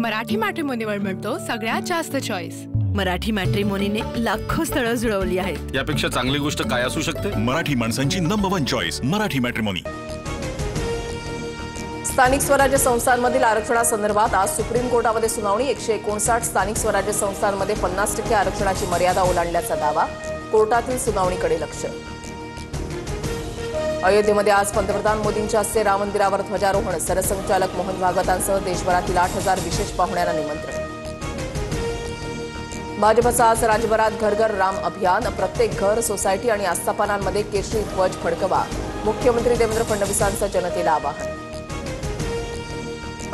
मराठी मॅट्रिमोनीवर मिळतो सगळ्यात जास्त चॉईस। मराठी मॅट्रिमोनीने लाखो स्थळं जुळवली आहेत। यापेक्षा चांगली गोष्ट काय असू शकते? मराठी माणसांची नंबर 1 चॉईस मराठी मॅट्रिमोनी। स्थानिक स्वराज्य संस्थांमधील आरक्षणासंदर्भात आज सुप्रीम कोर्टामध्ये सुनावणी। 159 स्थानिक स्वराज्य संस्थांमध्ये 50% आरक्षणाची मर्यादा ओलांडल्याचा दावा। कोर्टातील सुनावणीकडे लक्ष। अयोध्येमध्ये आज पंतप्रधान मोदींच्या हस्ते राम मंदिरावर ध्वजारोहण। सरसंघचालक मोहन भागवतांसह देशभरातील 8000 विशेष पाहुण्यांना निमंत्रण। भाजपचा आज राज्यभरात घर घर राम अभियान। प्रत्येक घर, सोसायटी आणि आस्थापनांमध्ये केशरी ध्वज फडकवा। मुख्यमंत्री देवेंद्र फडणवीसांचं जनतेला आवाहन।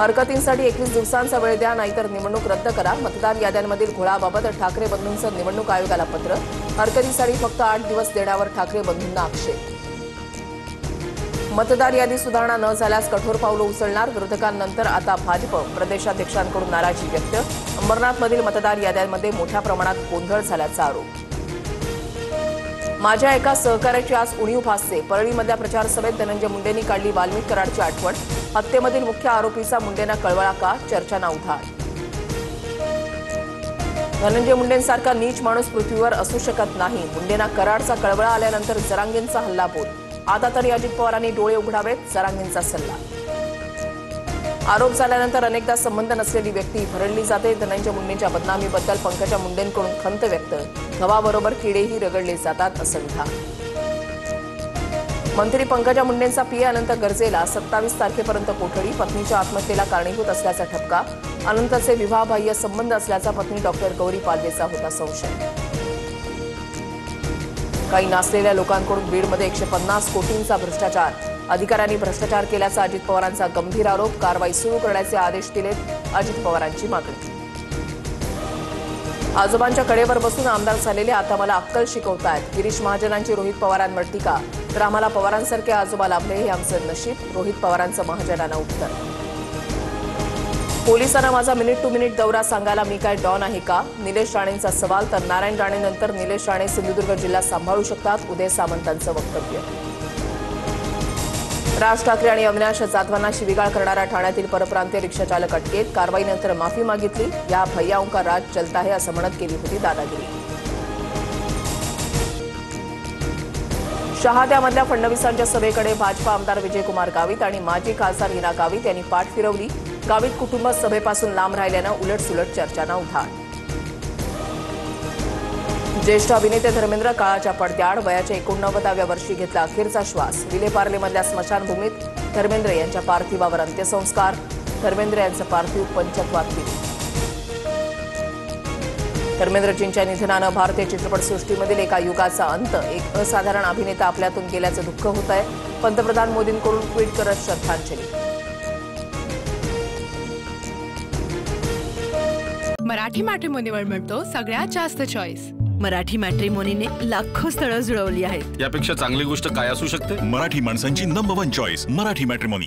हरकतींसाठी 21 दिवसांचा वेळ द्या, नाहीतर निवडणूक रद्द करा। मतदार याद्यांमधील घोळाबाबत ठाकरे बंधूंचं निवडणूक आयोगाला पत्र। हरकतीसाठी फक्त 8 दिवस देण्यावर ठाकरे बंधूंना आक्षेप। मतदार यादी सुधारणा न झाल्यास कठोर पावलं उचलणार। विरोधकांनंतर आता भाजप प्रदेशाध्यक्षांकडून नाराजी व्यक्त। अंबरनाथमधील मतदार याद्यांमध्ये मोठ्या प्रमाणात गोंधळ झाल्याचा आरोप। माझ्या एका सहकार्याची आज उणीव भासते। परळीमधल्या प्रचार सभेत धनंजय मुंडेंनी काढली वाल्मिक कराडची आठवण। हत्येमधील मुख्य आरोपीचा मुंडेंना कळवळा का? चर्चांना उधाण। धनंजय मुंडेंसारखा नीच माणूस पृथ्वीवर असू शकत नाही। मुंडेंना कराडचा कळवळा आल्यानंतर जरांगेंचा हल्लाबोल। आता तरी अजित पवारांनी डोळे उघडावेत, जरांगेंचा सल्ला। आरोप झाल्यानंतर अनेकदा संबंध नसलेली व्यक्ती भरडली जाते। धनंजय मुंडेंच्या बदनामीबद्दल पंकजा मुंडेंकडून खंत व्यक्त। गव्हाबरोबर किडेही रगडले जातात असं विधान। मंत्री पंकजा मुंडेंचा पीए अनंत गर्जेला 27 तारखेपर्यंत कोठडी। पत्नीच्या आत्महत्येला कारणीभूत असल्याचा ठपका। अनंतचे विवाहबाह्य संबंध असल्याचा पत्नी डॉक्टर गौरी पालवेचा होता संशय। काही नासलेल्या लोकांकडून बीडमध्ये 150 कोटींचा भ्रष्टाचार। अधिकाऱ्यांनी भ्रष्टाचार केल्याचा अजित पवारांचा गंभीर आरोप। कारवाई सुरू करण्याचे आदेश दिलेत, अजित पवारांची मागणी। आजोबांच्या कडेवर बसून आमदार झालेले आता मला अक्कल शिकवतायत। गिरीश महाजनांची रोहित पवारांवर टीका। तर आम्हाला पवारांसारखे आजोबा लाभले हे आमचं नशीब। रोहित पवारांचं महाजनांना उत्तर। पोलिसांना माझा मिनिट टू मिनिट दौरा सांगायला मी काय डॉन आहे का? निलेश राणेंचा सवाल। तर नारायण राणेनंतर निलेश राणे सिंधुदुर्ग जिल्हा सांभाळू शकतात, उदय सामंतांचं वक्तव्य। राज ठाकरे आणि अविनाश जाधवांना शिवीगाळ करणारा ठाण्यातील परप्रांतीय रिक्षाचालक अटकेत। कारवाईनंतर माफी मागितली। या भैयाओं का राज चलता है असं म्हणत केली होती दादागिरी। शहाद्यामधल्या फडणवीसांच्या सभेकडे भाजपा आमदार विजयकुमार गावित आणि माजी खासदार हिना गावित यांनी पाठ फिरवली। गावित कुटुंब सभेपासून लांब राहिल्यानं उलटसुलट चर्चांना उधाण। ज्येष्ठ अभिनेते धर्मेंद्र काळाच्या पडद्याआड वयाच्या 89व्या वर्षी घेतला अखेरचा श्वास। विलेपार्लेमधल्या स्मशानभूमीत धर्मेंद्र यांच्या पार्थिवावर अंत्यसंस्कार। धर्मेंद्र यांचं पार्थिव पंचत्वात केलं। धर्मेंद्रजींच्या निधनानं भारतीय चित्रपटसृष्टीमधील एका युगाचा अंत। एक असाधारण अभिनेता आपल्यातून गेल्याचं दुःख होत आहे। पंतप्रधान मोदींकडून ट्विट करत श्रद्धांजली। मराठी मॅट्रिमोनीवर मिळतो सगळ्यात जास्त चॉईस। मराठी मॅट्रिमोनीने लाखो स्थळं जुळवली आहेत। यापेक्षा चांगली गोष्ट काय असू शकते? मराठी माणसांची नंबर 1 चॉईस मराठी मॅट्रिमोनी।